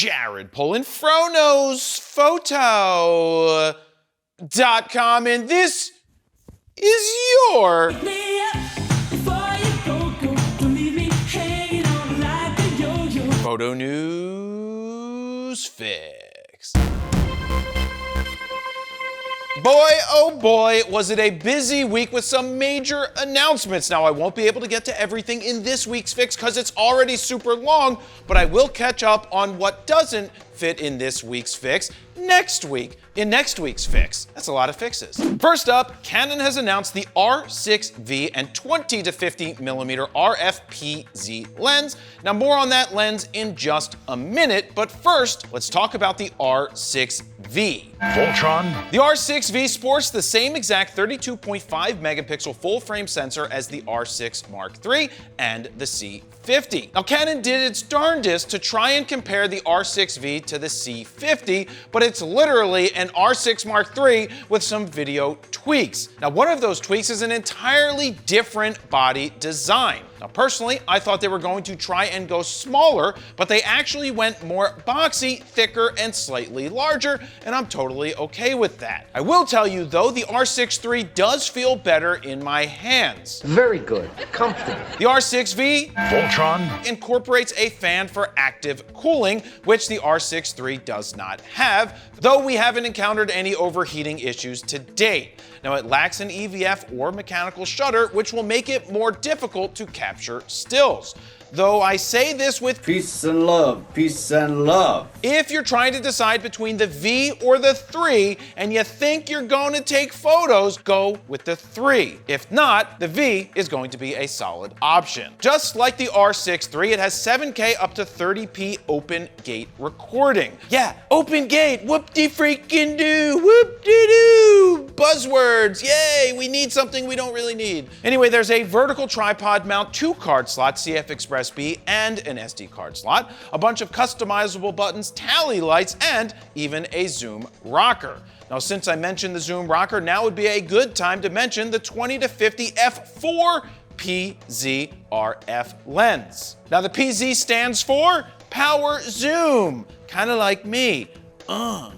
Jared Polin, FroKnowsPhoto.com, and this is your Photo News Fix. Boy, oh boy, was it a busy week with some major announcements. Now, I won't be able to get to everything in this week's fix because it's already super long, but I will catch up on what doesn't fit in this week's fix next week in next week's fix. That's a lot of fixes. First up, Canon has announced the R6V and 20 to 50 millimeter RF-PZ lens. Now, more on that lens in just a minute, but first, let's talk about the R6V. Voltron. The R6V sports the same exact 32.5 megapixel full-frame sensor as the R6 Mark III and the C50. Now, Canon did its darndest to try and compare the R6V to the C50, but it's literally an R6 Mark III with some video tweaks. Now, one of those tweaks is an entirely different body design. Now, personally, I thought they were going to try and go smaller, but they actually went more boxy, thicker, and slightly larger, and I'm totally okay with that. I will tell you, though, the R6 III does feel better in my hands. Very good. Comfortable. The R6V Voltron. incorporates a fan for active cooling, which the R6 III does not have, though we haven't encountered any overheating issues to date. Now, it lacks an EVF or mechanical shutter, which will make it more difficult to capture stills. Though I say this with peace and love, peace and love. If you're trying to decide between the V or the 3 and you think you're going to take photos, go with the 3. If not, the V is going to be a solid option. Just like the R6 III, it has 7K up to 30p open gate recording. Yeah, open gate, whoop-de-freaking-doo, whoop-de-doo. Buzzwords, yay, we need something we don't really need. Anyway, there's a vertical tripod mount, 2 card slots, CF Express B, and an SD card slot, a bunch of customizable buttons, tally lights, and even a zoom rocker. Now, since I mentioned the zoom rocker, now would be a good time to mention the 20 to 50 f4 PZ RF lens. Now, the PZ stands for power zoom, kind of like me. Wow.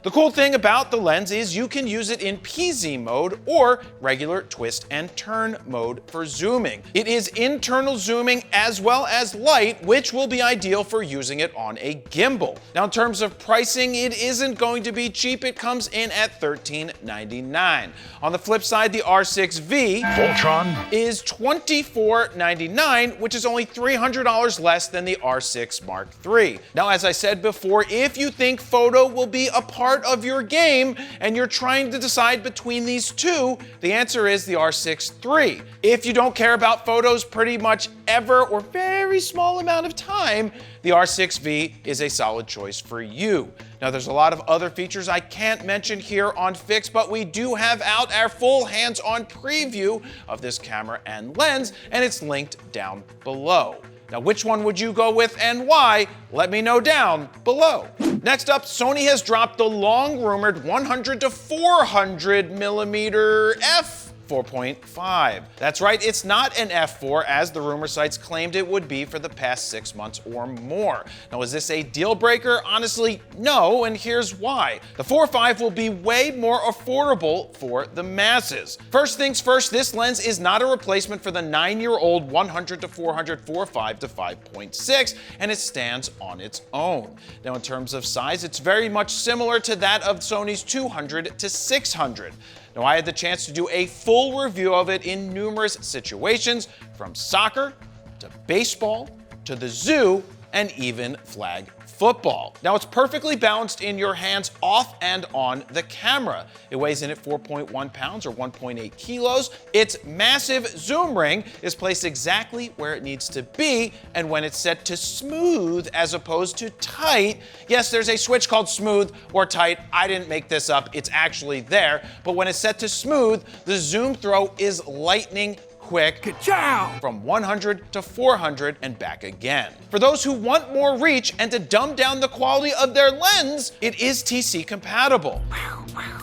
The cool thing about the lens is you can use it in PZ mode or regular twist and turn mode for zooming. It is internal zooming as well as light, which will be ideal for using it on a gimbal. Now, in terms of pricing, it isn't going to be cheap. It comes in at $13.99. On the flip side, the R6V Voltron is $24.99, which is only $300 less than the R6 Mark III. Now, as I said before, if you think photo will be a part of your game and you're trying to decide between these two, the answer is the R6 III. If you don't care about photos pretty much ever or very small amount of time, the R6V is a solid choice for you. Now, there's a lot of other features I can't mention here on Fix, but we do have out our full hands-on preview of this camera and lens, and it's linked down below. Now, which one would you go with and why? Let me know down below. Next up, Sony has dropped the long-rumored 100 to 400 millimeter f4.5. That's right, it's not an f4 as the rumor sites claimed it would be for the past 6 months or more. Now, is this a deal breaker? Honestly, no, and here's why. The 4.5 will be way more affordable for the masses. First things first, this lens is not a replacement for the 9-year-old 100 to 400 4.5 to 5.6, and it stands on its own. Now, in terms of size, it's very much similar to that of Sony's 200 to 600. Now, I had the chance to do a full review of it in numerous situations, from soccer to baseball to the zoo and even flag football. Now, it's perfectly balanced in your hands off and on the camera. It weighs in at 4.1 pounds or 1.8 kilos. Its massive zoom ring is placed exactly where it needs to be, and when it's set to smooth as opposed to tight, yes, there's a switch called smooth or tight. I didn't make this up, it's actually there, but when it's set to smooth, the zoom throw is lightning quick, ka-chow, from 100 to 400 and back again. For those who want more reach and to dumb down the quality of their lens, it is TC compatible.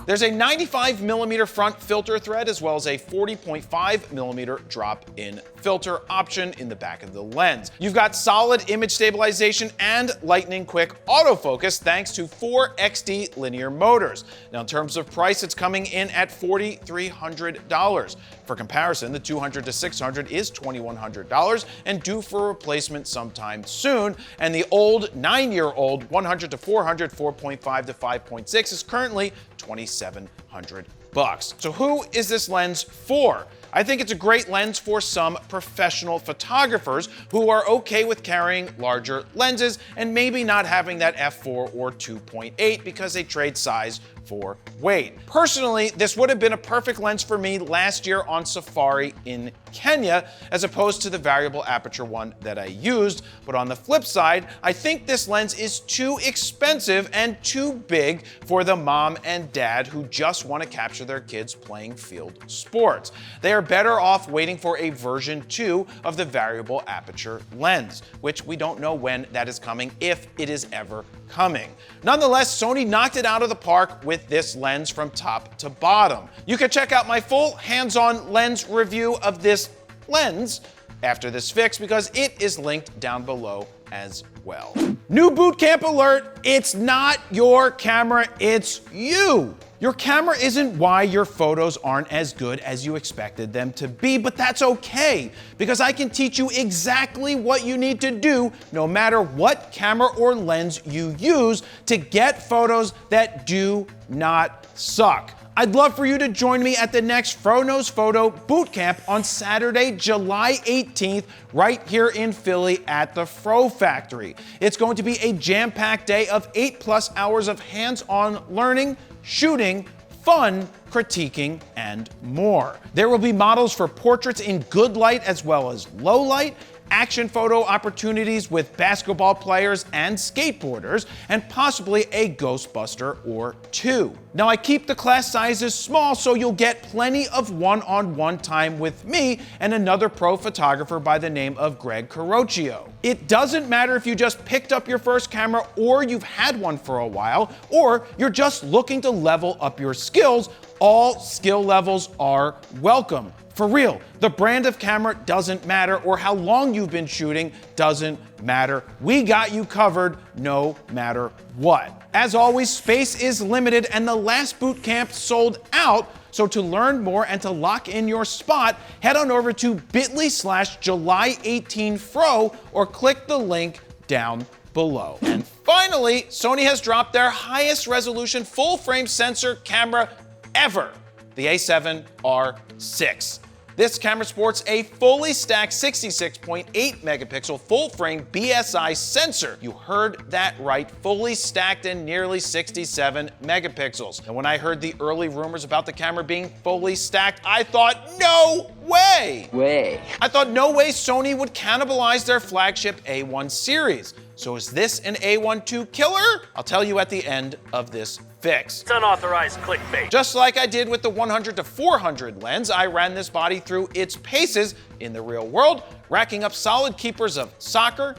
There's a 95mm front filter thread as well as a 40.5mm drop-in filter option in the back of the lens. You've got solid image stabilization and lightning-quick autofocus thanks to 4 XD linear motors. Now, in terms of price, it's coming in at $4,300. For comparison, the 200 to 600 is $2,100 and due for replacement sometime soon, and the old 9-year-old 100 to 400 4.5 to 5.6 is currently $2,700. So who is this lens for? I think it's a great lens for some professional photographers who are okay with carrying larger lenses and maybe not having that f4 or 2.8 because they trade size for weight. Personally, this would have been a perfect lens for me last year on safari in Kenya, as opposed to the variable aperture one that I used. But on the flip side, I think this lens is too expensive and too big for the mom and dad who just want to capture their kids playing field sports. They are better off waiting for a version 2 of the variable aperture lens, which we don't know when that is coming, if it is ever coming. Nonetheless, Sony knocked it out of the park with this lens from top to bottom. You can check out my full hands-on lens review of this lens after this fix because it is linked down below as well. New boot camp alert, it's not your camera, it's you. Your camera isn't why your photos aren't as good as you expected them to be, but that's okay, because I can teach you exactly what you need to do no matter what camera or lens you use to get photos that do not suck. I'd love for you to join me at the next Fro Knows Photo Bootcamp on Saturday, July 18th, right here in Philly at the Fro Factory. It's going to be a jam-packed day of 8+ hours of hands-on learning, shooting, fun, critiquing, and more. There will be models for portraits in good light as well as low light, action photo opportunities with basketball players and skateboarders, and possibly a Ghostbuster or 2. Now, I keep the class sizes small so you'll get plenty of one-on-one time with me and another pro photographer by the name of Greg Carocchio. It doesn't matter if you just picked up your first camera or you've had one for a while, or you're just looking to level up your skills, all skill levels are welcome. For real, the brand of camera doesn't matter, or how long you've been shooting doesn't matter. We got you covered no matter what. As always, space is limited and the last boot camp sold out. So to learn more and to lock in your spot, head on over to bit.ly/July18Fro or click the link down below. And finally, Sony has dropped their highest resolution full frame sensor camera ever, the a7R6. This camera sports a fully stacked 66.8 megapixel full frame BSI sensor. You heard that right, fully stacked and nearly 67 megapixels. And when I heard the early rumors about the camera being fully stacked, I thought, no way! I thought no way Sony would cannibalize their flagship A1 series. So is this an A1 II killer? I'll tell you at the end of this fix. It's unauthorized clickbait. Just like I did with the 100 to 400 lens, I ran this body through its paces in the real world, racking up solid keepers of soccer,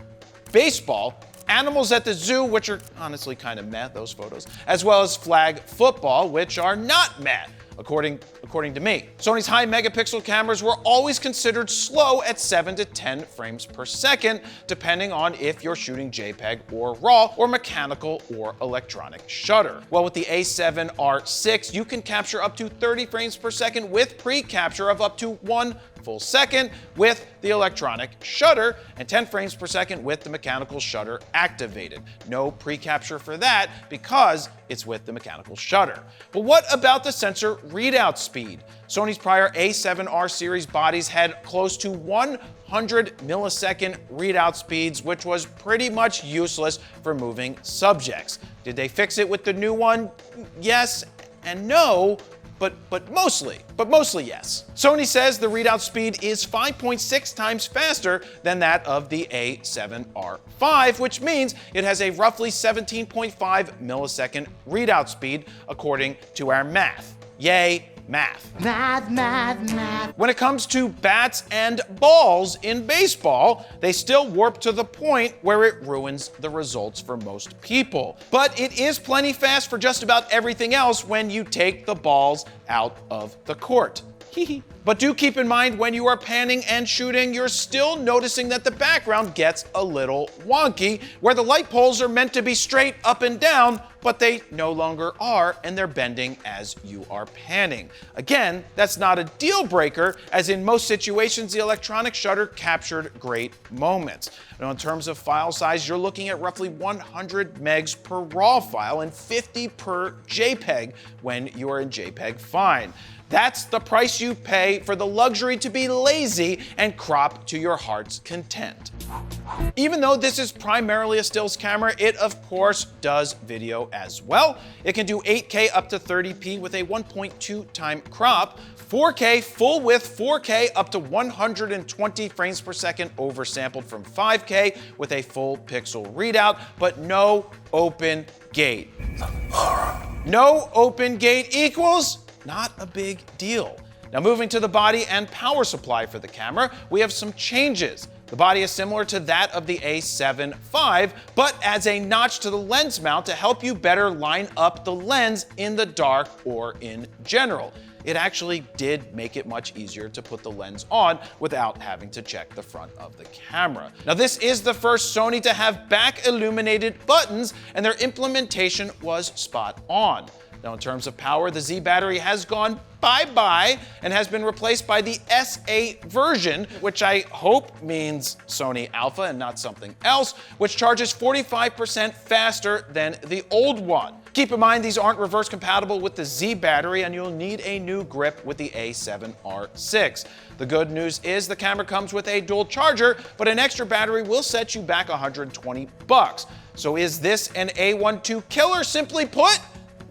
baseball, animals at the zoo, which are honestly kind of meh, those photos, as well as flag football, which are not meh, according to me. Sony's high megapixel cameras were always considered slow at 7 to 10 frames per second, depending on if you're shooting JPEG or RAW or mechanical or electronic shutter. Well, with the A7R6, you can capture up to 30 frames per second with pre-capture of up to 1 full second with the electronic shutter and 10 frames per second with the mechanical shutter activated. No pre-capture for that because it's with the mechanical shutter. But what about the sensor readout speed? Sony's prior A7R series bodies had close to 100 millisecond readout speeds, which was pretty much useless for moving subjects. Did they fix it with the new one? Yes and no. But mostly yes. Sony says the readout speed is 5.6 times faster than that of the A7R5, which means it has a roughly 17.5 millisecond readout speed according to our math. Yay math. Math. When it comes to bats and balls in baseball, they still warp to the point where it ruins the results for most people. But it is plenty fast for just about everything else when you take the balls out of the court. But do keep in mind when you are panning and shooting, you're still noticing that the background gets a little wonky, where the light poles are meant to be straight up and down, but they no longer are, and they're bending as you are panning. Again, that's not a deal breaker, as in most situations, the electronic shutter captured great moments. Now, in terms of file size, you're looking at roughly 100 megs per RAW file and 50 per JPEG when you're in JPEG Fine. That's the price you pay for the luxury to be lazy and crop to your heart's content. Even though this is primarily a stills camera, it of course does video as well. It can do 8K up to 30p with a 1.2 time crop, 4K full width 4K up to 120 frames per second oversampled from 5K with a full pixel readout, but no open gate. No open gate equals not a big deal. Now, moving to the body and power supply for the camera, we have some changes. The body is similar to that of the A7 IV, but adds a notch to the lens mount to help you better line up the lens in the dark or in general. It actually did make it much easier to put the lens on without having to check the front of the camera. Now, this is the first Sony to have back illuminated buttons, and their implementation was spot on. Now, in terms of power, the Z battery has gone bye-bye and has been replaced by the S8 version, which I hope means Sony Alpha and not something else, which charges 45% faster than the old one. Keep in mind, these aren't reverse compatible with the Z battery, and you'll need a new grip with the A7R6. The good news is the camera comes with a dual charger, but an extra battery will set you back $120. So is this an A12 killer, simply put?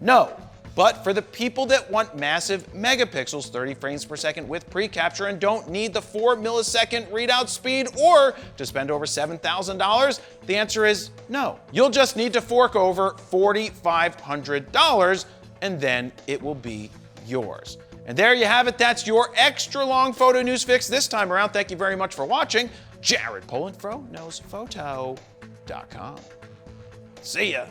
No. But for the people that want massive megapixels, 30 frames per second with pre-capture, and don't need the 4 millisecond readout speed or to spend over $7,000, the answer is no. You'll just need to fork over $4,500 and then it will be yours. And there you have it. That's your extra long photo news fix this time around. Thank you very much for watching. Jared Polin, FroKnowsPhoto.com. See ya.